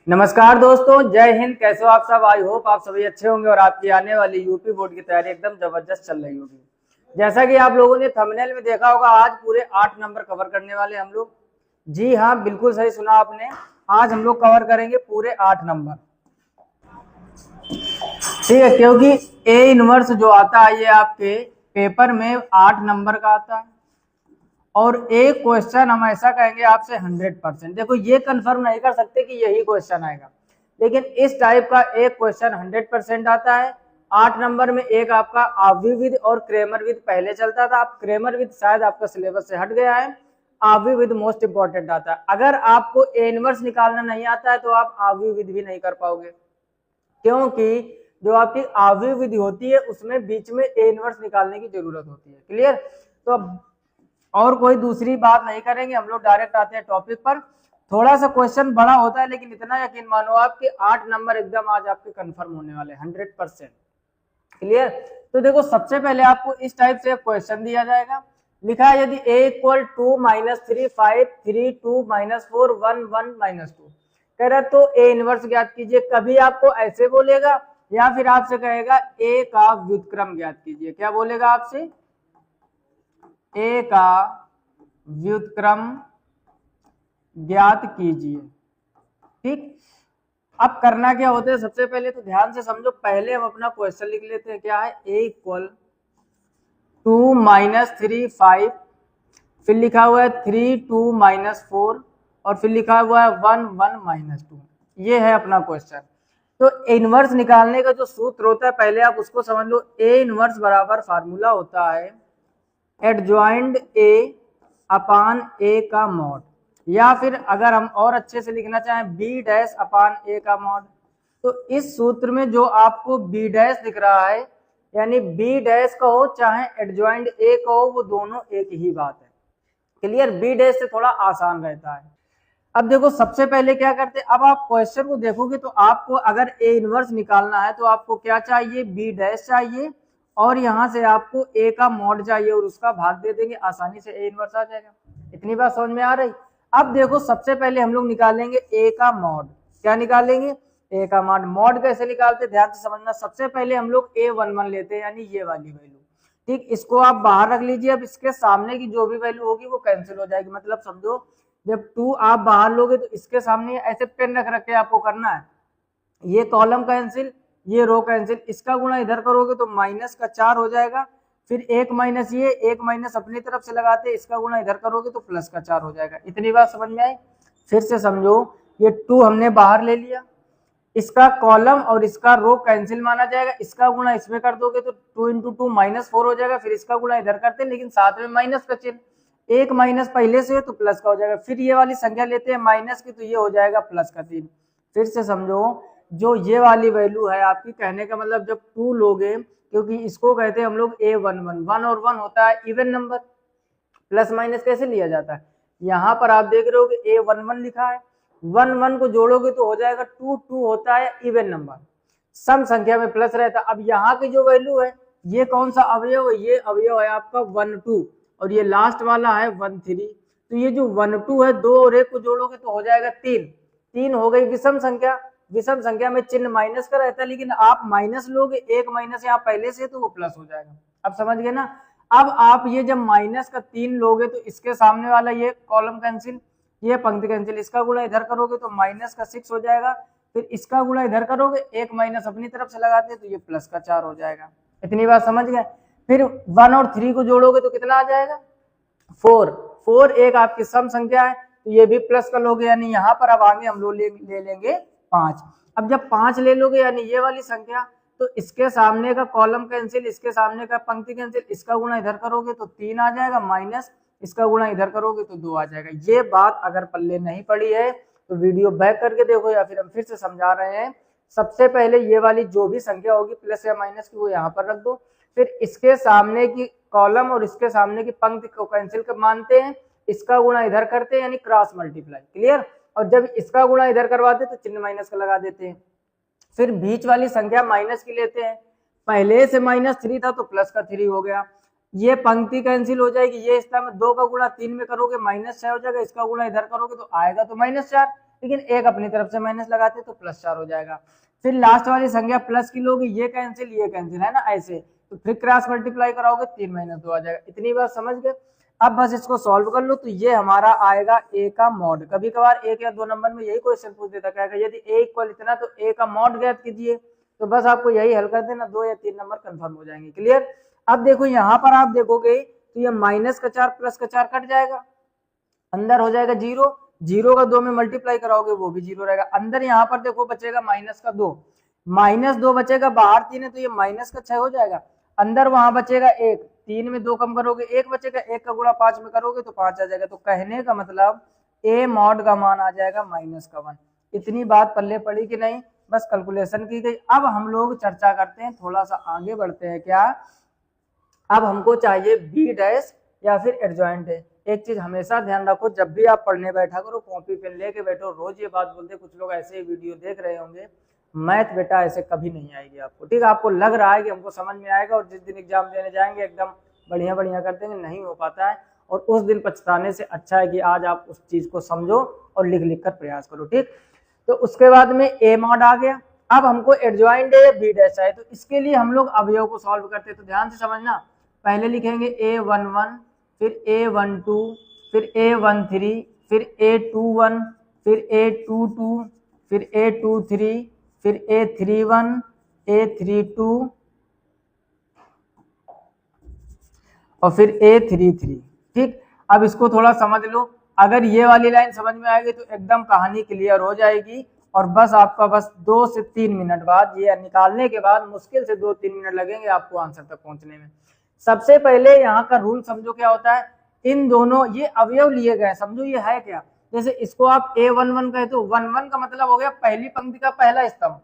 नमस्कार दोस्तों, जय हिंद। कैसे हो आप सब? आई होप आप सभी अच्छे होंगे और आपकी आने वाली यूपी बोर्ड की तैयारी एकदम जबरदस्त चल रही होगी। जैसा कि आप लोगों ने थंबनेल में देखा होगा, आज पूरे 8 नंबर कवर करने वाले हम लोग। जी हाँ, बिल्कुल सही सुना आपने। आज हम लोग कवर करेंगे पूरे 8 नंबर। ठीक है, क्योंकि ए इनवर्स जो आता है ये आपके पेपर में 8 नंबर का आता है और एक क्वेश्चन हम ऐसा कहेंगे आपसे 100%। देखो, ये कंफर्म नहीं कर सकते कि यही क्वेश्चन आएगा, लेकिन इस टाइप का एक क्वेश्चन 100% आता है। 8 नंबर में एक आपका आव्यूह विधि और क्रेमर विधि पहले चलता था, अब क्रेमर विधि शायद आपका सिलेबस से हट गया है। आव्यूह विधि मोस्ट इंपॉर्टेंट आता है। अगर आपको ए इनवर्स निकालना नहीं आता है तो आप आव्यूह विधि भी नहीं कर पाओगे, क्योंकि जो आपकी आव्यूह विधि होती है उसमें बीच में ए इनवर्स निकालने की जरूरत होती है। क्लियर? तो अब और कोई दूसरी बात नहीं करेंगे, हम लोग डायरेक्ट आते हैं टॉपिक पर। थोड़ा सा क्वेश्चन बड़ा होता है, लेकिन इतना यकीन मानो आपके 8 नंबर एकदम आज आपके कंफर्म होने वाले 100%। क्लियर? तो देखो, सबसे पहले आपको इस टाइप से क्वेश्चन दिया जाएगा। लिखा है यदि a इक्वल 2 -3 5 3 2 -4 1 1 -2 कह रहा, तो ए इनवर्स ज्ञात कीजिए। कभी आपको ऐसे बोलेगा या फिर आपसे कहेगा ए का व्युत्क्रम ज्ञात कीजिए। क्या बोलेगा आपसे? ए का व्युत्क्रम ज्ञात कीजिए। ठीक, अब करना क्या होता है, सबसे पहले तो ध्यान से समझो। पहले हम अपना क्वेश्चन लिख लेते हैं। क्या है? ए इक्वल 2 -3 5, फिर लिखा हुआ है 3 2 -4 और फिर लिखा हुआ है 1 1 -2। ये है अपना क्वेश्चन। तो इनवर्स निकालने का जो सूत्र होता है पहले आप उसको समझ लो। ए इनवर्स बराबर फार्मूला होता है एडजॉइंड ए अपान ए का मॉड, या फिर अगर हम और अच्छे से लिखना चाहें बी डैश अपान ए का मॉड। तो इस सूत्र में जो आपको बी डैश दिख रहा है, यानी बी डैश कहो चाहे एडजॉइंड ए कहो, वो दोनों एक ही बात है। क्लियर? बी डैश से थोड़ा आसान रहता है। अब देखो, सबसे पहले क्या करते हैं, अब आप क्वेश्चन को देखोगे तो आपको अगर ए इनवर्स निकालना है तो आपको क्या चाहिए? बी डैश चाहिए और यहां से आपको ए का मॉड चाहिए और उसका भाग दे देंगे, आसानी से ए इनवर्स आ जाएगा। इतनी बात समझ में आ रही? अब देखो, सबसे पहले हम लोग निकालेंगे ए का मॉड। क्या निकालेंगे? ए का मॉड। मॉड कैसे निकालते, ध्यान से समझना। सबसे पहले हम लोग A11 लेते हैं, यानी ये वाली वैल्यू। ठीक, इसको आप बाहर रख लीजिए। अब इसके सामने की जो भी वैल्यू होगी वो कैंसिल हो जाएगी। मतलब समझो, जब 2 आप बाहर लोगे तो इसके सामने ऐसे पेन रख रख के आपको करना है। ये कॉलम कैंसिल, ये रो कैंसिल, इसका गुणा इधर करोगे तो माइनस का 4 हो जाएगा। फिर एक माइनस, ये एक माइनस अपनी तरफ से लगाते, इसका गुणा इधर करोगे तो प्लस का 4 हो जाएगा। इतनी बात समझ में आई? फिर से समझो, ये 2 हमने बाहर ले लिया, इसका कॉलम और इसका रो कैंसिल माना जाएगा। इसका गुणा इसमें कर दोगे तो 2 × 2 -4 हो जाएगा। फिर इसका गुणा इधर करते, लेकिन साथ में माइनस का चिन्ह। एक माइनस पहले से है तो प्लस का हो जाएगा। फिर ये वाली संख्या लेते हैं माइनस की, तो ये हो जाएगा प्लस का 3। फिर से समझो, जो ये वाली वैल्यू है आपकी, कहने का मतलब जब 2 लोगे, क्योंकि इसको कहते हैं हम लोग A11, 1 और 1 होता है इवन नंबर। प्लस माइनस कैसे लिया जाता है, यहाँ पर आप देख रहे हो कि A11 लिखा है, 1 1 को जोड़ोगे तो हो जाएगा 2 2 होता है इवन नंबर, सम संख्या में प्लस रहता है। अब यहाँ की जो वैल्यू है, ये कौन सा अवयव है? ये अवयव है आपका 1 2 और ये लास्ट वाला है 1 3। तो ये जो 1 2 है, 2 और 1 को जोड़ोगे तो हो जाएगा 3। 3 हो गई विषम संख्या। विषम संख्या में चिन्ह माइनस का रहता है, लेकिन आप माइनस लोगे, एक माइनस यहाँ पहले से तो वो प्लस हो जाएगा। अब समझ गए ना? अब आप ये जब माइनस का 3 लोगे तो इसके सामने वाला ये कॉलम कैंसिल, ये पंक्ति कैंसिल, इसका गुणा इधर करोगे तो माइनस का 6 हो जाएगा। फिर इसका गुणा इधर करोगे, एक माइनस अपनी तरफ से लगाते तो ये प्लस का 4 हो जाएगा। इतनी बात समझ गए? फिर 1 और 3 को जोड़ोगे तो कितना आ जाएगा? 4 4 एक आपकी सम संख्या है, तो ये भी प्लस का लोगे, यानी यहाँ पर अब आगे हम लोग ले लेंगे 5। अब जब 5 ले लोगे, यानी ये वाली संख्या, तो इसके सामने का कॉलम कैंसिल, इसके सामने का पंक्ति कैंसिल, इसका गुणा इधर करोगे तो 3 आ जाएगा, माइनस इसका गुणा इधर करोगे तो 2 आ जाएगा। ये बात अगर पल्ले नहीं पड़ी है तो वीडियो बैक करके देखो, या फिर हम फिर से समझा रहे हैं। सबसे पहले ये वाली जो भी संख्या होगी प्लस या माइनस की, वो यहाँ पर रख दो। फिर इसके सामने की कॉलम और इसके सामने की पंक्ति को कैंसिल कर मानते हैं, इसका गुणा इधर करते हैं, यानी क्रॉस मल्टीप्लाई। क्लियर? और जब इसका गुणा इधर करवाते तो चिन्ह माइनस का लगा देते हैं। फिर बीच वाली संख्या माइनस की लेते हैं, पहले से -3 था तो प्लस का 3 हो गया। ये पंक्ति कैंसिल हो जाएगी, ये इसका में 2 का गुणा 3 में करोगे -6 हो जाएगा, इसका गुणा इधर करोगे तो आएगा तो -4। लेकिन एक अपनी तरफ से माइनस लगाते तो +4 हो जाएगा। फिर लास्ट वाली संख्या प्लस की लोगे, ये कैंसिल है ना ऐसे, तो फिर क्रॉस मल्टीप्लाई कराओगे 3 - 2 आ जाएगा। इतनी बात समझ गए। अब बस इसको सॉल्व कर लो तो ये हमारा आएगा a का मॉड। कभी कभार 1 या 2 नंबर में यही क्वेश्चन पूछ देता है यदि a इक्वल इतना तो a का मॉड ज्ञात कीजिए, तो बस आपको यही हल कर देना, 2 या 3 नंबर कंफर्म हो जाएंगे। क्लियर। अब देखो यहाँ पर आप देखोगे तो ये माइनस का 4 प्लस का 4 कट जाएगा, अंदर हो जाएगा 0, 0 का 2 में मल्टीप्लाई कराओगे वो भी 0 रहेगा। अंदर यहाँ पर देखो बचेगा -2 बचेगा, बाहर 3 है तो ये -6 हो जाएगा। अंदर वहां बचेगा 1, 3 में 2 कम करोगे 1 बचेगा, 1 का गुणा 5 में करोगे तो 5 आ जाएगा। तो कहने का मतलब a मॉड का मान आ जाएगा -1। इतनी बात पल्ले पड़ी कि नहीं, बस कैलकुलेशन की गई। अब हम लोग चर्चा करते हैं, थोड़ा सा आगे बढ़ते हैं। क्या अब हमको चाहिए बी डैश या फिर एडजॉइंट है। एक चीज हमेशा ध्यान रखो, जब भी आप पढ़ने बैठा करो कॉपी पेन लेके बैठो। रोज ये बात बोलते, कुछ लोग ऐसे वीडियो देख रहे होंगे, मैथ बेटा ऐसे कभी नहीं आएगी आपको, ठीक है। आपको लग रहा है कि हमको समझ में आएगा और जिस दिन एग्जाम देने जाएंगे एकदम बढ़िया बढ़िया कर देंगे, नहीं हो पाता है। और उस दिन पछताने से अच्छा है कि आज आप उस चीज को समझो और लिख लिख कर प्रयास करो, ठीक। तो उसके बाद में ए मॉड आ गया। अब हमको एडजॉइंट है या बी डैश है, तो इसके लिए हम लोग अवयव को सॉल्व करते हैं। तो ध्यान से समझना, पहले लिखेंगे a11, फिर a12, फिर a13, फिर a21, फिर a22, फिर a23, फिर a31, a32 और फिर a33, ठीक। अब इसको थोड़ा समझ लो, अगर ये वाली लाइन समझ में आएगी तो एकदम कहानी क्लियर हो जाएगी। और बस आपका 2 से 3 मिनट बाद ये निकालने के बाद मुश्किल से 2-3 मिनट लगेंगे आपको आंसर तक पहुंचने में। सबसे पहले यहाँ का रूल समझो क्या होता है। इन दोनों ये अवयव लिए गए, समझो ये है क्या। जैसे इसको आप a11 कहते हो, 11 का मतलब हो गया पहली पंक्ति का पहला स्तंभ।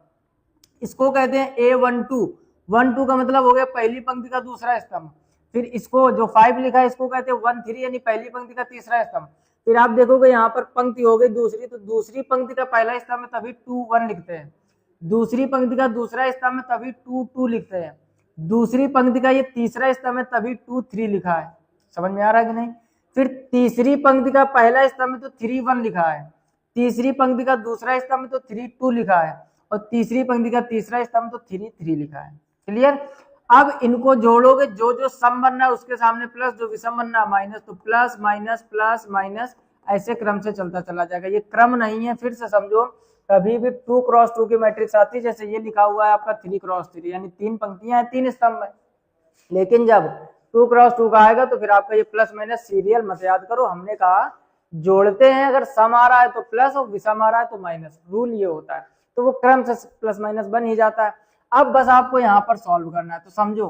इसको कहते हैं a12, 12 का मतलब हो गया पहली पंक्ति का दूसरा स्तंभ। फिर इसको जो 5 लिखा है इसको कहते हैं 13 यानी पहली पंक्ति का तीसरा स्तंभ। फिर आप देखोगे यहाँ पर पंक्ति हो गई दूसरी, तो दूसरी पंक्ति का पहला स्तंभ में तभी 2-1 लिखते हैं, दूसरी पंक्ति का दूसरा स्तंभ में तभी 2-2 लिखते हैं, दूसरी पंक्ति का ये तीसरा स्तंभ में तभी 2-3 लिखा है। समझ में आ रहा है कि नहीं। फिर तीसरी पंक्ति का पहला स्तंभ में तो 3-1 लिखा है, तीसरी पंक्ति का दूसरा स्तंभ में तो 3-2 लिखा है, और तीसरी पंक्ति का तीसरा स्तंभ तो 3-3 लिखा है। क्लियर। अब इनको जोड़ोगे, जो जो सम बनना है उसके सामने प्लस, जो विषम बनना है माइनस, तो प्लस माइनस प्लस माइनस ऐसे क्रम से चलता चला जाएगा। ये क्रम नहीं है, फिर से समझो, कभी भी 2 क्रॉस 2 की मैट्रिक्स आती है, जैसे ये लिखा हुआ है आपका 3 क्रॉस 3, यानी 3 पंक्तियां हैं 3 स्तंभ में। लेकिन जब 2 क्रॉस 2 का आएगा तो फिर आपका ये प्लस माइनस सीरियल मत याद करो, हमने कहा जोड़ते हैं, अगर सम आ रहा है तो प्लस और विषम आ रहा है तो माइनस, रूल ये होता है। तो वो क्रम से प्लस माइनस बन ही जाता है। अब बस आपको यहाँ पर सॉल्व करना है। तो समझो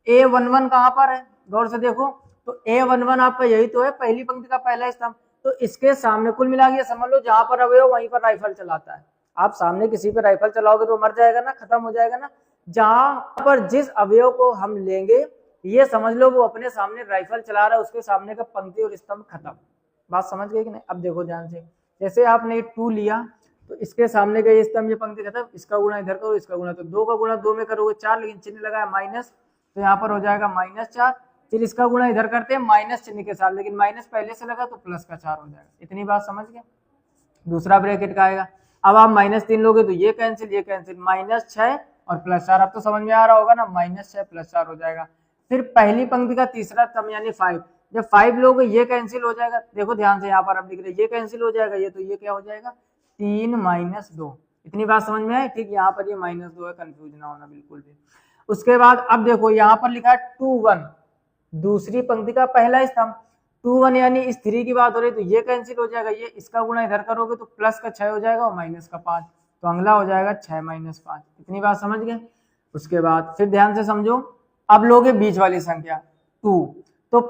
a11 कहाँ पर है, गौर से देखो, तो a11 आपका यही तो है पहली पंक्ति का पहला स्तंभ। तो इसके सामने कुल मिला के समझ लो जहां पर अवयव वहीं पर राइफल चलाता है। आप सामने किसी पर राइफल चलाओगे तो मर जाएगा ना, खत्म हो जाएगा ना। जहां पर जिस अवयव को हम लेंगे ये समझ लो वो अपने सामने राइफल चला रहा है, उसके सामने का पंक्ति और स्तंभ खत्म। बात समझ गए कि नहीं। अब देखो ध्यान से, जैसे आपने 2 लिया तो इसके सामने का ये स्तंभ ये पंक्ति खत्म, इसका गुणा इधर करो, इसका गुणा, तो 2 का गुणा 2 में करोगे 4, लेकिन चिन्ह लगाया माइनस, तो यहाँ पर हो जाएगा -4। फिर इसका गुणा इधर करते हैं माइनस चिन्ह के साथ, लेकिन माइनस पहले से लगा तो प्लस का 4 हो जाएगा। इतनी बात समझ गए। दूसरा ब्रैकेट का आएगा, अब आप -3 लोगे तो ये कैंसिल -6 और +4। अब तो समझ में आ रहा होगा ना, -6 +4 हो जाएगा। फिर पहली पंक्ति का तीसरा स्तंभ यानी 5, जब 5 लोगे ये कैंसिल हो जाएगा। देखो ध्यान से यहाँ पर अब लिख रहे ये कैंसिल हो जाएगा, ये तो ये क्या हो जाएगा 3 - 2। इतनी बात समझ में आई, ठीक। यहाँ पर ये -2 है, कंफ्यूज ना होना बिल्कुल भी। उसके बाद अब देखो यहाँ पर लिखा है 2-1, दूसरी पंक्ति का पहला स्तंभ, 2-1 यानी इस 3 की बात हो रही है, तो ये कैंसिल हो जाएगा, ये इसका गुणा इधर करोगे तो प्लस का 6 हो जाएगा और माइनस का 5, तो अगला हो जाएगा 6 - 5। इतनी बात समझ गए। उसके बाद फिर ध्यान से समझो, अब लोगे बीच वाली संख्या 2, तो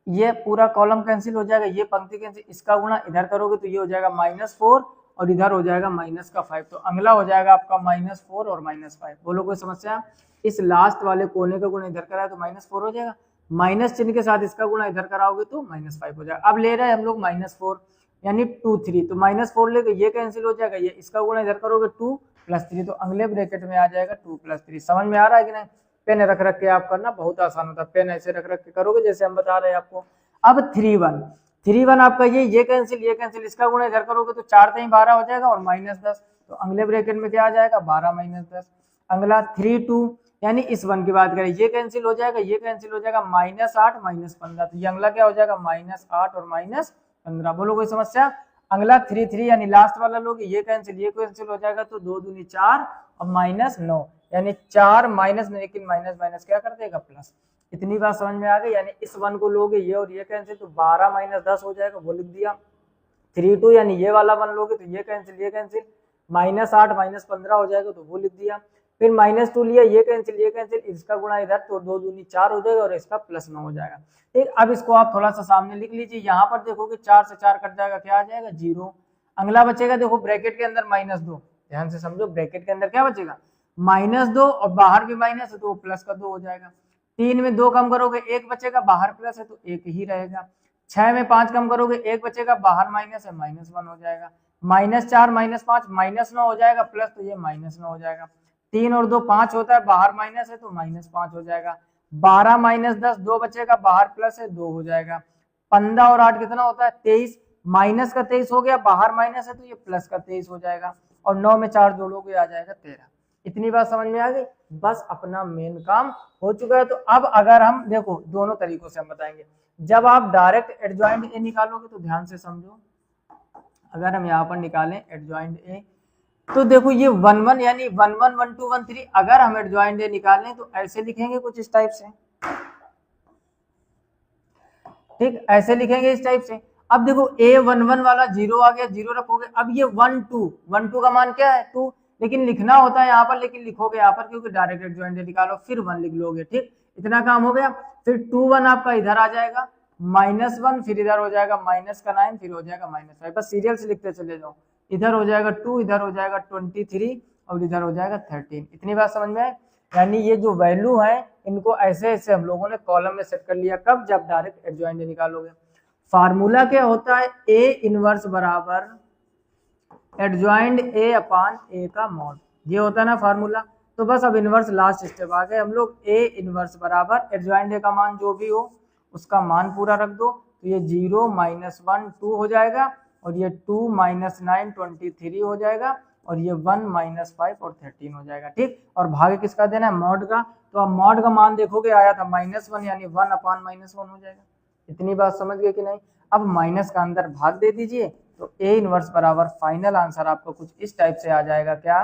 ये पूरा कॉलम कैंसिल हो जाएगा, ये पंक्ति कैंसिल, इसका गुणा इधर करोगे तो ये हो जाएगा -4 और इधर हो जाएगा -5, तो अगला हो जाएगा आपका -4 और -5। बोलो कोई समस्या। इस लास्ट वाले कोने का गुणा इधर कराए तो -4 हो जाएगा, माइनस चिन्ह के साथ इसका गुणा इधर कराओगे तो -5 हो जाएगा। अब ले रहे हैं हम लोग -4 यानी 2 3, तो -4 लेके ये कैंसिल हो जाएगा, ये इसका गुणा इधर करोगे 2 + 3, तो अगले ब्रैकेट में आ जाएगा 2 + 3। समझ में आ रहा है कि नहीं। पेन रख रख के आप करना बहुत आसान होता है, पेन ऐसे रख रख के करोगे जैसे हम बता रहे हैं आपको। अब 3-1 3 1 आपका ये कैंसिल, इसका गुणा इधर करोगे तो 4 3 12 हो जाएगा और -10, तो अगले ब्रैकेट में क्या आ जाएगा 12 - 10। अगला 3 2 यानी इस 1 की बात करें, ये कैंसिल हो जाएगा, ये कैंसिल हो जाएगा, -8 -15, तो ये अगला क्या हो जाएगा -8 और -15। बोलो कोई समस्या। अगला 3 3 यानी लास्ट वाला लोगे, ये कैंसिल हो जाएगा, तो 2 दूनी 4 और -9 यानी 4 माइनस, लेकिन माइनस माइनस क्या कर देगा प्लस। इतनी बात समझ में आ गई। यानी इस 1 को लोगे ये और ये कैंसिल, तो 12 - 10 हो जाएगा, वो लिख दिया। 3 2 यानी ये वाला 1 लोगे तो ये कैंसिल, -8 -15 हो जाएगा, तो वो लिख दिया। फिर -2 लिया, ये कैंसिल, इसका गुणा इधर, तो 2 दूनी 4 हो जाएगा और इसका +9 हो जाएगा। ठीक, अब इसको आप थोड़ा सा सामने लिख लीजिए। यहाँ पर देखोगे 4 से 4 कट जाएगा, क्या आ जाएगा 0। अगला बचेगा, देखो ब्रैकेट के अंदर -2, ध्यान से समझो, ब्रैकेट के अंदर क्या बचेगा -2 और बाहर भी माइनस है तो प्लस का 2 हो जाएगा। 3 में 2 कम करोगे 1 बचेगा, बाहर प्लस है तो 1 ही रहेगा। 6 में 5 कम करोगे 1 बचेगा, बाहर माइनस है -1 हो जाएगा। -4 -5 -9 हो जाएगा, प्लस तो ये -9 हो जाएगा। 3 और 2 5 होता है, बाहर माइनस है तो -5 हो जाएगा। 12 - 10 2 बचेगा, बाहर प्लस है 2 हो जाएगा। 15 और 8 कितना होता है 23, माइनस का 23 हो गया, बाहर माइनस है तो ये प्लस का 23 हो जाएगा। और 9 में 4 जोड़ोगे आ जाएगा 13। इतनी बात समझ में आ गई। बस अपना मेन काम हो चुका है। तो अब अगर हम देखो दोनों तरीकों से हम बताएंगे। जब आप डायरेक्ट एडजॉइंट ए निकालोगे तो ध्यान से समझो, अगर हम यहाँ पर निकालें एडजॉइंट ए, तो देखो ये 1 1 यानी 1 1 1 2 1 3, अगर हम एडजॉइंट ए निकालें तो ऐसे लिखेंगे कुछ इस टाइप से। ठीक, ऐसे लिखेंगे इस टाइप से। अब देखो A11 वाला 0 आ गया, 0 रखोगे। अब ये 1 2 का मान क्या है 2, लेकिन लिखना होता है यहाँ पर, लेकिन लिखोगे यहाँ पर क्योंकि डायरेक्ट एडजॉइंट निकालो, फिर 1 लिख लोगे। ठीक, इतना काम हो गया। फिर 2 1 आपका इधर आ जाएगा, -1, फिर इधर हो जाएगा -9, फिर हो जाएगा -5। बस सीरियल से लिखते चले जाओ। इधर हो जाएगा 2, इधर हो जाएगा 23 और इधर हो जाएगा 13। इतनी बात समझ में आए। यानी ये जो वैल्यू है इनको ऐसे ऐसे हम लोगों ने कॉलम में सेट कर लिया। कब, जब डायरेक्ट एडजॉइंट निकालोगे। फार्मूला क्या होता है, ए इनवर्स बराबर एडजॉइंट ए अपान ए का मॉड, ये होता है ना फार्मूला। तो बस अब इनवर्स लास्ट स्टेप आ गए हम लोग। ए इनवर्स बराबर एडजॉइंट ए का मान जो भी हो उसका मान पूरा रख दो, तो ये 0 -1 2 हो जाएगा और ये 2 -9 23 हो जाएगा और ये 1 -5 और 13 हो जाएगा। ठीक, और भाग किसका देना है मॉड का। तो अब मॉड का मान देखोगे आया था -1 यानी 1 अपान -1 हो जाएगा। इतनी बात समझ गए कि नहीं। अब माइनस का अंदर भाग दे दीजिए, तो ए इनवर्स बराबर फाइनल आंसर आपको कुछ इस टाइप से आ जाएगा। क्या,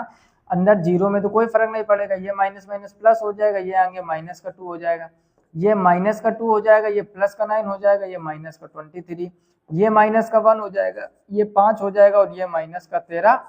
अंदर 0 में तो कोई फर्क नहीं पड़ेगा, ये माइनस माइनस प्लस हो जाएगा, ये आगे माइनस का 2 हो जाएगा, ये माइनस का 2 हो जाएगा, ये प्लस का 9 हो जाएगा, ये माइनस का 23, ये माइनस का 1 हो जाएगा, ये 5 हो जाएगा और ये माइनस का 13।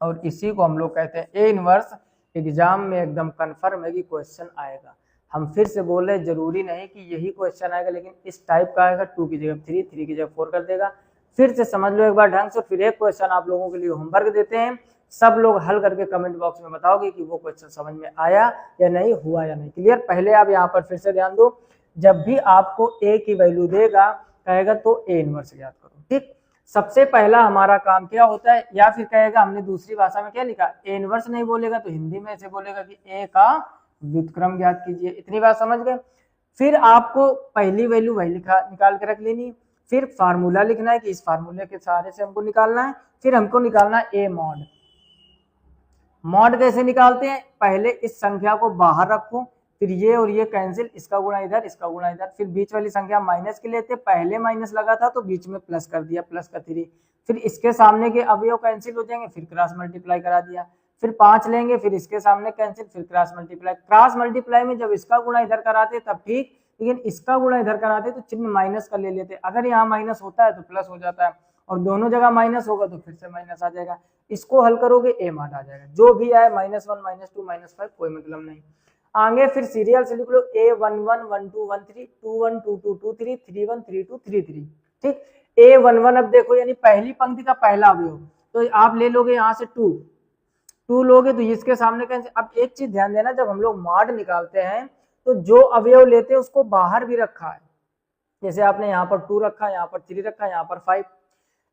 और इसी को हम लोग कहते हैं ए इनवर्स। एग्जाम में एकदम कन्फर्म है कि क्वेश्चन आएगा। हम फिर से बोल रहे, जरूरी नहीं कि यही क्वेश्चन आएगा, लेकिन इस टाइप का आएगा। 2 की जगह 3, 3 की जगह 4 कर देगा। फिर से समझ लो एक बार ढंग से। फिर एक क्वेश्चन आप लोगों के लिए होमवर्क देते हैं, सब लोग हल करके कमेंट बॉक्स में बताओगे कि वो क्वेश्चन समझ में आया या नहीं, हुआ या नहीं। क्लियर। पहले आप यहाँ पर फिर से ध्यान दो, जब भी आपको ए की वैल्यू देगा कहेगा तो ए इनवर्स याद करो। ठीक, सबसे पहला हमारा काम क्या होता है, या फिर कहेगा हमने दूसरी भाषा में क्या लिखा, ए इनवर्स नहीं बोलेगा तो हिंदी में ऐसे बोलेगा कि ए का व्युत्क्रम ज्ञात कीजिए। इतनी बात समझ गए। फिर आपको पहली वैल्यू वही निकाल के रख लेनी, फिर फार्मूला लिखना है कि इस फार्मूले के सहारे से हमको निकालना है। फिर हमको निकालना है ए मॉड। मॉड कैसे निकालते हैं, पहले इस संख्या को बाहर रखो, फिर ये और ये कैंसिल, इसका गुणा इधर, इसका गुणा इधर, फिर बीच वाली संख्या माइनस के लेते, पहले माइनस लगा था तो बीच में प्लस कर दिया, प्लस का 3, फिर इसके सामने के अवयव कैंसिल हो जाएंगे, फिर क्रॉस मल्टीप्लाई करा दिया, फिर 5 लेंगे, फिर इसके सामने कैंसिल, फिर क्रॉस मल्टीप्लाई। क्रॉस मल्टीप्लाई में जब इसका गुणा इधर कराते तब ठीक, लेकिन इसका गुणा इधर कराते तो चिन्ह माइनस का ले लेते। अगर यहाँ माइनस होता है तो प्लस हो जाता है, और दोनों जगह माइनस होगा तो फिर से माइनस आ जाएगा। इसको हल करोगे ए मॉड आ जाएगा, जो भी आए -1 -2 -5 कोई मतलब नहीं। आगे फिर सीरियल से लिख लो A11 12 13 21 22 23 31 32 33। ठीक, A11 अब देखो यानी पहली पंक्ति का पहला अवयव, तो आप ले लोगे यहाँ से 2 लोगे तो इसके सामने कैंसिल। अब एक चीज ध्यान देना, जब हम लोग मॉड निकालते हैं तो जो अवयव लेते हैं उसको बाहर भी रखा है। जैसे आपने यहाँ पर 2 रखा, यहाँ पर 3 रखा, यहाँ पर 5,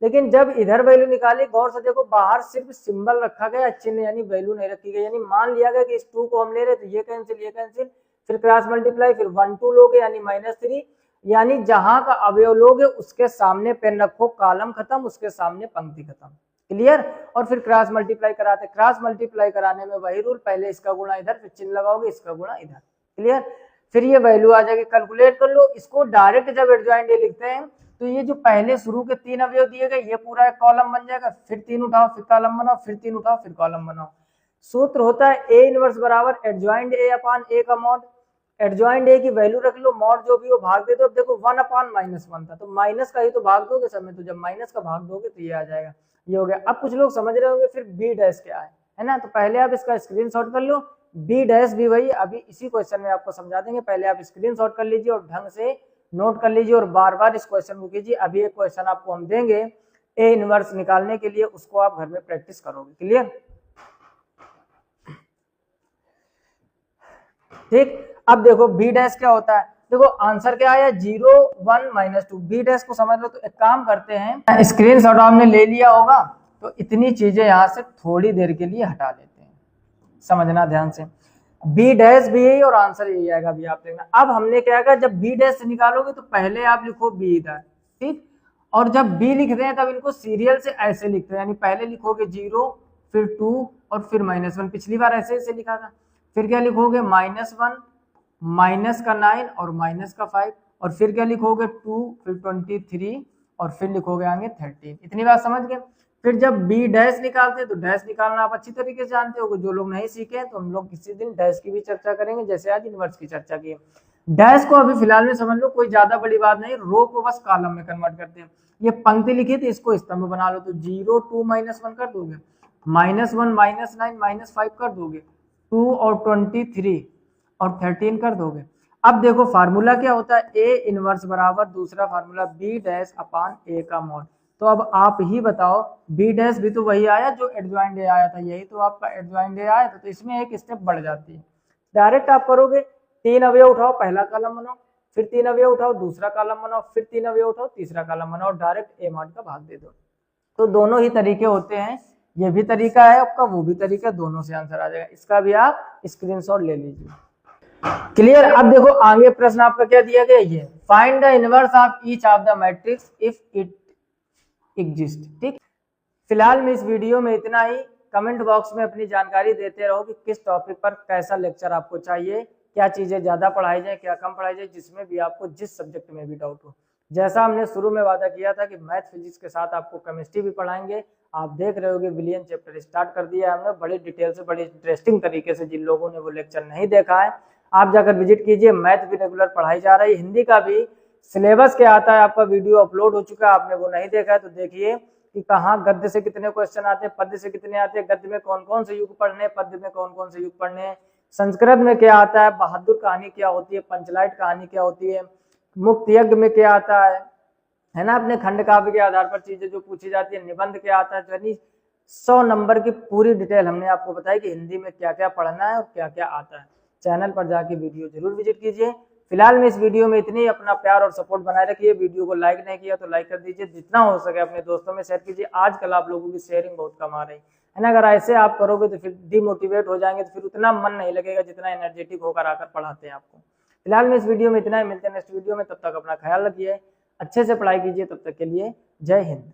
लेकिन जब इधर वैल्यू निकाली गौर से देखो, बाहर सिर्फ सिंबल रखा गया, चिन्ह यानी वैल्यू नहीं रखी गई। यानी मान लिया गया कि इस 2 को हम ले रहे तो ये कैंसिल, ये कैंसिल, फिर क्रॉस मल्टीप्लाई, फिर 1 2 लोगे यानी -3, यानी जहां का अवयव लोगे उसके सामने पेन रखो, कॉलम खत्म, उसके सामने पंक्ति खत्म। क्लियर। और फिर क्रॉस मल्टीप्लाई कराते, क्रॉस मल्टीप्लाई कराने में वही रूल, पहले इसका गुणा इधर, फिर चिन्ह लगाओगे, इसका गुणा इधर। क्लियर। फिर ये वैल्यू आ जाएगी, कैलकुलेट कर लो इसको। डायरेक्ट जब एडजॉइंट ए लिखते हैं तो ये जो पहले शुरू के 3 अवयव दिए गए ये पूरा एक कॉलम बन जाएगा, फिर 3 उठाओ, फिर कॉलम बनाओ, फिर 3 उठाओ, फिर कॉलम बनाओ। सूत्र होता है ए इनवर्स बराबर एडजॉइंट ए अपॉन ए का मॉड। एडजॉइंट ए की वैल्यू रख लो, मॉड जो भी हो भाग दे दो। अब देखो 1 अपॉन -1 था तो माइनस का ही तो भाग दोगे सब में, तो जब माइनस का भाग दोगे तो ये आ जाएगा, ये हो गया। अब कुछ लोग समझ रहे होंगे फिर बी डैश क्या है ना, तो पहले आप इसका स्क्रीनशॉट कर लो। बी डैश भी वही अभी इसी क्वेश्चन में आपको समझा देंगे, पहले आप स्क्रीनशॉट कर लीजिए और ढंग से नोट कर लीजिए और बार बार इस क्वेश्चन को कीजिए। अभी एक क्वेश्चन आपको हम देंगे ए इनवर्स निकालने के लिए, उसको आप घर में प्रैक्टिस करोगे। क्लियर। ठीक। अब देखो बी डैश क्या होता है, देखो आंसर क्या आया 0 1 -2। बी डैश को समझ लो। तो एक काम करते हैं, स्क्रीनशॉट आपने ले लिया होगा तो इतनी चीजें यहां से थोड़ी देर के लिए हटा लेते हैं, समझना ध्यान से। बी डैश भी यही और आंसर यही आएगा, अभी आप देखना। अब हमने क्या कहा, जब बी डैश निकालोगे तो पहले आप लिखो बी इधर, ठीक। और जब बी लिख रहे हैं तब इनको सीरियल से ऐसे लिखते हैं, यानी पहले लिखोगे 0 फिर 2 और फिर -1। पिछली बार ऐसे लिखा था। फिर क्या लिखोगे -1 माइनस का 9 और माइनस का 5 और फिर क्या लिखोगे 2 फिर 23 और फिर लिखोगे आगे 13। इतनी बात समझ गए। फिर जब बी डैश निकालते हैं तो डैश निकालना आप अच्छी तरीके से जानते हो, जो लोग नहीं सीखे हैं तो हम लोग किसी दिन डैश की भी चर्चा करेंगे, जैसे आज इनवर्स की चर्चा की। डैश को अभी फिलहाल में समझ लो, कोई ज्यादा बड़ी बात नहीं, रो को बस कॉलम में कन्वर्ट करते हैं। ये पंक्ति लिखी थी, इसको स्तंभ बना लो, तो 0 2 -1 कर दोगे, -1 -9 -5 कर दोगे, 2 और 23 और 13 कर दोगे। अब देखो फार्मूला क्या होता है, ए इनवर्स बराबर दूसरा फार्मूला बी डैश अपॉन ए का मॉड। तो अब आप ही बताओ, बी डैश भी तो वही आया जो एडजॉइंट ए आया था, यही तो आपका एडजॉइंट ए आया था, तो इसमें एक स्टेप बढ़ जाती है। डायरेक्ट आप करोगे 3 अवयव उठाओ, पहला कॉलम बनाओ, फिर 3 अवयव उठाओ, दूसरा कॉलम बनाओ, फिर 3 अवयव उठाओ, तीसरा कॉलम बनाओ, डायरेक्ट ए मॉड का भाग दे दो। तो दोनों ही तरीके होते हैं, ये भी तरीका है आपका, वो भी तरीका, दोनों से आंसर आ जाएगा। इसका भी आप स्क्रीनशॉट ले लीजिए। क्लियर। अब देखो आगे प्रश्न आपका क्या दिया गया, ये find the inverse of each of the matrix if it exist. ठीक। फिलहाल में इस वीडियो में इतना ही। कमेंट बॉक्स में अपनी जानकारी देते रहो कि किस टॉपिक पर कैसा लेक्चर आपको चाहिए, क्या चीजें ज्यादा पढ़ाई जाए, क्या कम पढ़ाई जाए, जिसमें भी आपको जिस सब्जेक्ट में भी डाउट हो। जैसा हमने शुरू में वादा किया था कि मैथ फिजिक्स के साथ आपको केमिस्ट्री भी पढ़ाएंगे, आप देख रहे होगे विलियन चैप्टर स्टार्ट कर दिया है हमने, बड़ी डिटेल से, बड़ी इंटरेस्टिंग तरीके से। जिन लोगों ने वो लेक्चर नहीं देखा है आप जाकर विजिट कीजिए। मैथ भी रेगुलर पढ़ाई जा रही है, हिंदी का भी सिलेबस क्या आता है आपका वीडियो अपलोड हो चुका है, आपने वो नहीं देखा है तो देखिए कि कहाँ गद्य से कितने क्वेश्चन आते हैं, पद्य से कितने आते हैं, गद्य में कौन कौन से युग पढ़ने हैं, पद्य में कौन कौन से युग पढ़ने हैं, संस्कृत में क्या आता है, बहादुर कहानी क्या होती है, पंचलाइट कहानी क्या होती है, मुक्त यज्ञ में क्या आता है ना, अपने खंड काव्य के आधार पर चीजें जो पूछी जाती है, निबंध क्या आता है, यानी 100 नंबर की पूरी डिटेल हमने आपको बताई कि हिंदी में क्या क्या पढ़ना है और क्या क्या आता है। चैनल पर जाके वीडियो जरूर विजिट कीजिए। फिलहाल में इस वीडियो में इतनी, अपना प्यार और सपोर्ट बनाए रखिए। वीडियो को लाइक नहीं किया तो लाइक कर दीजिए, जितना हो सके अपने दोस्तों में शेयर कीजिए। आजकल आप लोगों की शेयरिंग बहुत कम आ रही है ना, अगर ऐसे आप करोगे तो फिर डिमोटिवेट हो जाएंगे, तो फिर उतना मन नहीं लगेगा जितना एनर्जेटिक होकर आकर पढ़ाते हैं आपको। फिलहाल में इस वीडियो में इतना ही, मिलते हैं नेक्स्ट वीडियो में, तब तक अपना ख्याल रखिए, अच्छे से पढ़ाई कीजिए। तब तक के लिए जय हिंद।